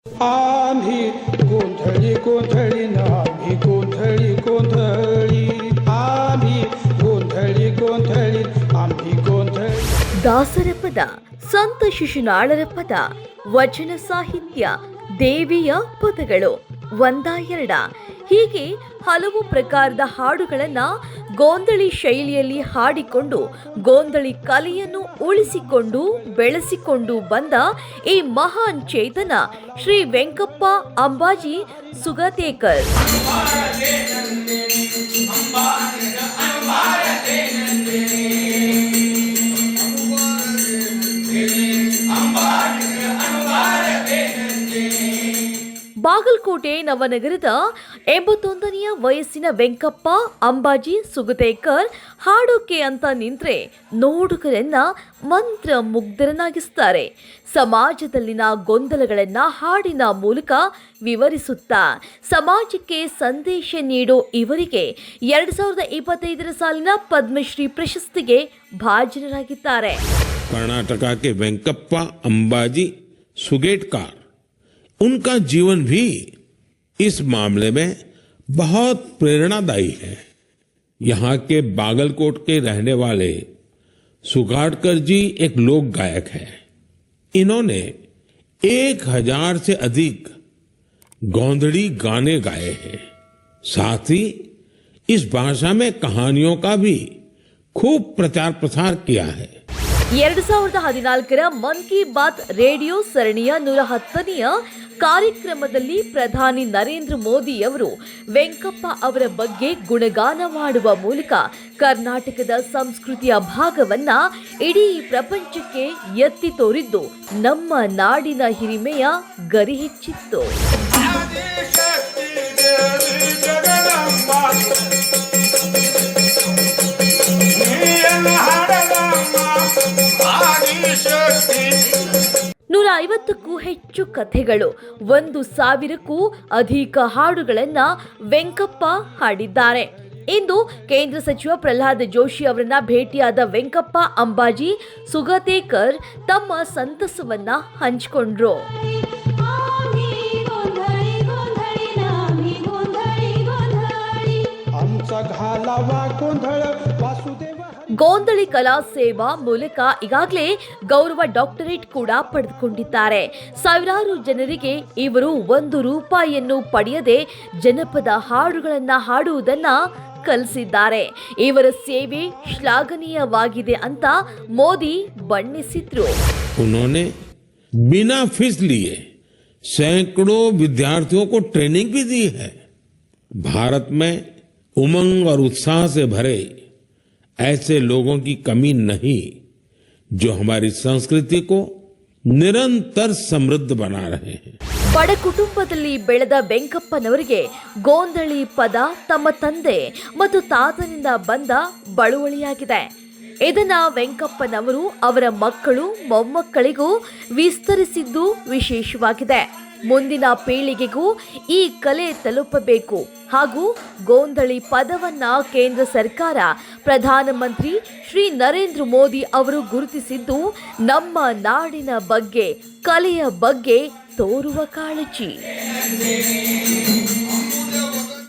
आम्ही गोंधळी गोंधळी ना आम्ही गोंधळी गोंधळी आम्ही गोंधळी गोंधळी आम्ही गोंधळी ದಾಸರ ಪದ, ಸಂತ ಶಿಶುನಾಳರ ಪದ, ವಚನ ಸಾಹಿತ್ಯ, ದೇವಿಯ ಪದಗಳು ಒಂದ ಎರಡ ಹೀಗೆ ಹಲವು ಪ್ರಕಾರದ ಹಾಡುಗಳನ್ನ ಗೋಂದಳಿ ಶೈಲಿಯಲ್ಲಿ ಹಾಡಿಕೊಂಡು ಗೋಂದಳಿ ಕಲೆಯನ್ನು ಉಳಿಸಿಕೊಂಡು ಬೆಳೆಸಿಕೊಂಡು ಬಂದ ಈ ಮಹಾನ್ ಚೇತನ ಶ್ರೀ ವೆಂಕಪ್ಪ ಅಂಬಾಜಿ ಸುಗತೇಕರ್. ಬಾಗಲಕೋಟೆ ನವನಗರದ 81ನೆಯ ವಯಸ್ಸಿನ ವೆಂಕಪ್ಪ ಅಂಬಾಜಿ ಸುಗತೇಕರ್ ಹಾಡೋಕೆ ಅಂತ ನಿಂತ್ರೆ ನೋಡುಗರನ್ನ ಮಂತ್ರ ಮುಗ್ಧರನ್ನಾಗಿಸ್ತಾರೆ. ಸಮಾಜದಲ್ಲಿನ ಗೊಂದಲಗಳನ್ನ ಹಾಡಿನ ಮೂಲಕ ವಿವರಿಸುತ್ತಾ ಸಮಾಜಕ್ಕೆ ಸಂದೇಶ ನೀಡೋ ಇವರಿಗೆ 2025 ಸಾಲಿನ ಪದ್ಮಶ್ರೀ ಪ್ರಶಸ್ತಿಗೆ ಭಾಜನರಾಗಿದ್ದಾರೆ. कर्नाटका के वेंकप्पा अंबाजी सुगेटकर, उनका जीवन भी इस मामले में बहुत प्रेरणादायी है. यहाँ के बागलकोट के रहने वाले सुगाटकर जी एक लोक गायक हैं. इन्होंने 1000 से अधिक गोंधड़ी गाने गाए हैं. साथ ही इस भाषा में कहानियों का भी खूब प्रचार प्रसार किया है. 2014ರ ಮನ್ ಕಿ ಬಾತ್ ರೇಡಿಯೋ ಸರಣಿಯ 110ನೆಯ ಕಾರ್ಯಕ್ರಮದಲ್ಲಿ ಪ್ರಧಾನಿ ನರೇಂದ್ರ ಮೋದಿ ಅವರು ವೆಂಕಪ್ಪ ಅವರ ಬಗ್ಗೆ ಗುಣಗಾನ ಮಾಡುವ ಮೂಲಕ ಕರ್ನಾಟಕದ ಸಂಸ್ಕೃತಿಯ ಭಾಗವನ್ನ ಇಡೀ ಪ್ರಪಂಚಕ್ಕೆ ಎತ್ತಿ ತೋರಿದ್ದು ನಮ್ಮ ನಾಡಿನ ಹಿರಿಮೆಯ ಗರಿ ಹೆಚ್ಚಿತ್ತು. ನೂರ 50ಕ್ಕೂ ಹೆಚ್ಚು ಕಥೆಗಳು, 1,000ಕ್ಕೂ ಅಧಿಕ ಹಾಡುಗಳನ್ನ ವೆಂಕಪ್ಪ ಹಾಡಿದ್ದಾರೆ. ಇಂದು ಕೇಂದ್ರ ಸಚಿವ ಪ್ರಹ್ಲಾದ್ ಜೋಶಿ ಅವರನ್ನ ಭೇಟಿಯಾದ ವೆಂಕಪ್ಪ ಅಂಬಾಜಿ ಸುಗತೇಕರ್ ತಮ್ಮ ಸಂತಸವನ್ನ ಹಂಚಿಕೊಂಡ್ರು. आमचा घालावा गोंधळ वासुदेव ಗೋಂದಳಿ ಕಲಾ ಸೇವಾ ಮೂಲಕ ಈಗಾಗಲೇ ಗೌರವ ಡಾಕ್ಟರೇಟ್ ಕೂಡ ಪಡೆದುಕೊಂಡಿದ್ದಾರೆ. ಸಾವಿರಾರು ಜನರಿಗೆ ಇವರು 1 ರೂಪಾಯಿಯನ್ನು ಪಡೆಯದೆ ಜನಪದ ಹಾಡುಗಳನ್ನ ಹಾಡುವುದನ್ನ ಕಲಿಸಿದ್ದಾರೆ. ಇವರ ಸೇವೆ ಶ್ಲಾಘನೀಯವಾಗಿದೆ ಅಂತ ಮೋದಿ ಬಣ್ಣಿಸಿದ್ರು. उन्होंने बिना फीस लिए सैकड़ों विद्यार्थियों को ट्रेनिंग भी दी है. भारत में उमंग और उत्साह से भरे ऐसे लोगों की कमी नहीं जो हमारी संस्कृति को निरंतर समृद्ध बना रहे हैं. ಬಡ ಕುಟುಂಬದಲ್ಲಿ ಬೆಳೆದ ವೆಂಕಪ್ಪನವರಿಗೆ ಗೋಂದಳಿ ಪದ ತಮ್ಮ ತಂದೆ ಮತ್ತು ತಾತನಿಂದ ಬಂದ ಬಳುವಳಿಯಾಗಿದೆ. ಇದನ್ನ ವೆಂಕಪ್ಪನವರು ಅವರ ಮಕ್ಕಳು ಮೊಮ್ಮಕ್ಕಳಿಗೂ ವಿಸ್ತರಿಸಿದ್ದು ವಿಶೇಷವಾಗಿದೆ. ಮುಂದಿನ ಪೀಳಿಗೆಗೂ ಈ ಕಲೆ ತಲುಪಬೇಕು ಹಾಗೂ ಗೋಂದಳಿ ಪದವನ್ನ ಕೇಂದ್ರ ಸರ್ಕಾರ ಪ್ರಧಾನಮಂತ್ರಿ ಶ್ರೀ ನರೇಂದ್ರ ಮೋದಿ ಅವರು ಗುರುತಿಸಿದ್ದು ನಮ್ಮ ನಾಡಿನ ಬಗ್ಗೆ, ಕಲೆಯ ಬಗ್ಗೆ ತೋರುವ ಕಾಳಜಿ.